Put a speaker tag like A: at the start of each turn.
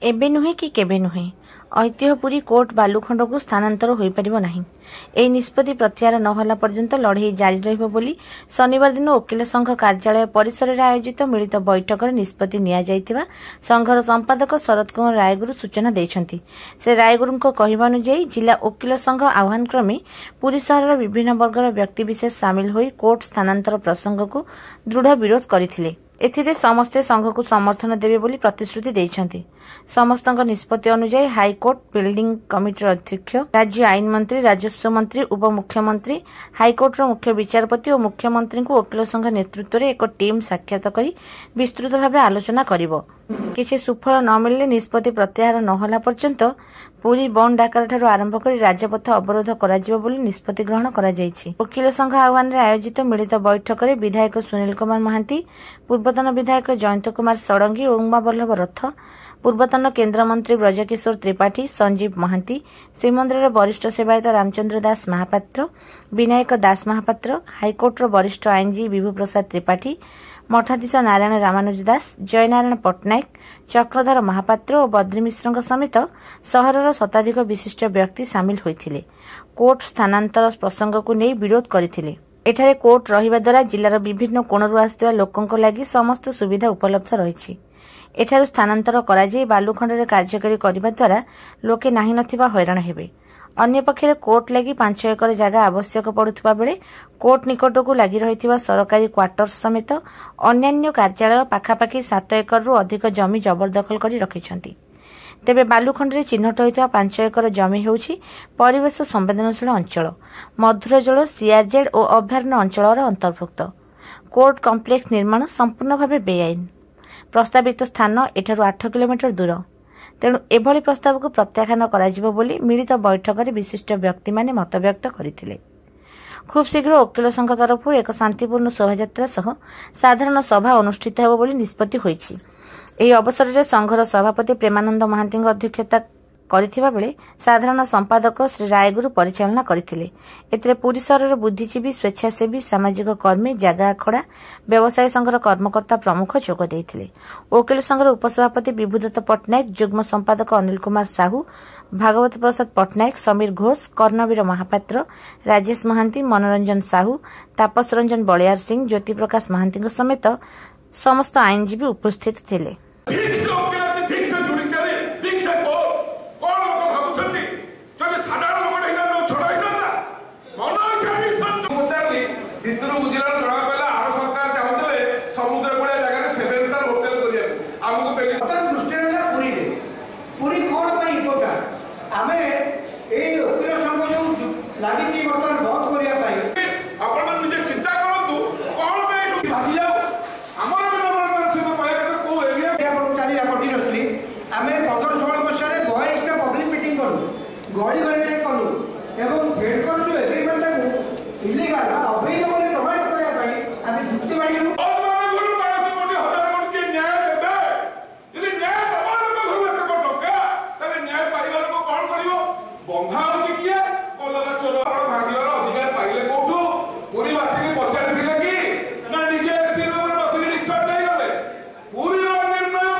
A: एबे नुहे कि केबे नुहे ऐतिह्यपुरी कोर्ट बालुखंड को स्थानांतर हो पारिबो नाही। एही निष्पत्ति प्रत्याहार नहला पर्यंत लड़ाई जारी रहिबो बोली शनिवार दिन वकील संघ कार्यालय परिसर में आयोजित मिलित बैठक में निष्पत्ति निया जायतिबा संघर संपादक शरद कुमार रायगुरु सूचना दैछंती। से रायगुरु कहवा अनुଯାयी जिला वकील संघ आह्वान क्रमे पुरी सहर विभिन्न वर्गर व्यक्तिविशेष सामिल होई कोर्ट स्थानांतर प्रसंग को दृढ़ विरोध करथिले। एथिरे समस्ते संघ को समर्थन देवे बोली प्रतिश्रुति देइछंती। समस्तଙ୍କ निष्पत्ति अनुଯାयी हाईकोर्ट बिल्डिंग कमिटी अध्यक्ष राज्य आईन मंत्री राजस्व मंत्री उपमुख्यमंत्री हाईकोर्टर मुख्य विचारपति और मुख्यमंत्री को वकील संघ नेतृत्व में एक टीम साक्षात कर विस्तृत भाव आलोचना करिवो। किछि सुफल न मिलले निष्पत्ति प्रत्याहार नहला पर्यंत पुरी बंद डाकर ठारू आरंभ कर राजपथ अवरोध कराजिबो बोली निष्पत्ति ग्रहण करा जायछि। वकील संघ आह्वान आयोजित मिलित बैठक में विधायक सुनील कुमार महांती, पूर्वतन विधायक जयंत कुमार षडंगी, उमा वल्लभ रथ, पूर्वतन केन्द्रमंत्री ब्रजकिशोर त्रिपाठी, संजीव महांती, श्रीमंदिर वरिष्ठ सेवायत रामचंद्र दास महापात्र, विनायक दास महापात्र, हाईकोर्टर वरिष्ठ आईनजीवी विभू प्रसाद त्रिपाठी, मठाधीश नारायण रामानुज दास, जयनारायण पट्टनायक, चक्रधर महापात्र और बद्री मिश्र समेत सहरर शताधिक विशिष्ट व्यक्ति सामिल होइथिले। कोर्ट स्थानांतर प्रसंग को नहीं विरोध करथिले। एठारे कोर्ट रहिबा द्वारा जिलार विभिन्न कोणरू आसुवा लोकंक लागि समस्त सुविधा उपलब्ध रहिछि। एठारू स्थानांतर कराଯାई बालुखंड कार्यकारी करने द्वारा लोके नाही नथिबा हैरान हेबे। अन्य पक्षे कोर्ट लगी 5 एकर जगह आवश्यक पड़ुवा बेले कोर्ट निकट को लगी रही सरकारी क्वार्टर्स समेत अन्यान्य कार्यालय पाखापाखि 7 एकर रु अधिक जमी जबरदखल कर रखिछंती। तेबे बालुखंड रे चिन्हट होइतबा 5 एकर जमी हेउछि परिवेश संवेदनशील अंचल, मधुर जल सीआरजेड और अभयारण्य अंचल अंतर्भुक्त। कोर्ट कम्प्लेक्स निर्माण संपूर्ण भाव बेआईन। प्रस्तावित स्थान एठारू 8 किलोमीटर दूर। तेणु एभली प्रस्ताव को प्रत्याख्यान कराजिबो बोली मिलित बैठक में विशिष्ट व्यक्ति माने मतव्यक्त करथिले। खूब शीघ्र वकील संघ तरफ एक शांतिपूर्ण शोभायात्रा सह साधारण सभा अनुष्ठित हेबो बोली निष्पत्ति होईछि। एही अवसर में संघर सभापति प्रेमानंद महांती अध्यक्षता करथिबा बेले साधारण संपादक श्री रायगुरु परिचालना करथिले। एतरे पुरी सहरर बुद्धिजीवी, स्वेच्छासेवी, सामाजिक कर्मी, जागा आखड़ा, व्यवसाय संघर कर्मकर्ता प्रमुख जोग देइथिले। वकील संघर उपसभापति विभूदत्त पट्टनायक, जुग्म संपादक अनिल कुमार साहू, भागवत प्रसाद पट्टनायक, समीर घोष, कर्णवीर महापात्र, राजेश महांती, मनोरंजन साहू, तापस रंजन बलियार सिंह, ज्योति प्रकाश महांती समेत समस्त आईनजीवी उपस्थित थिले।
B: बंधा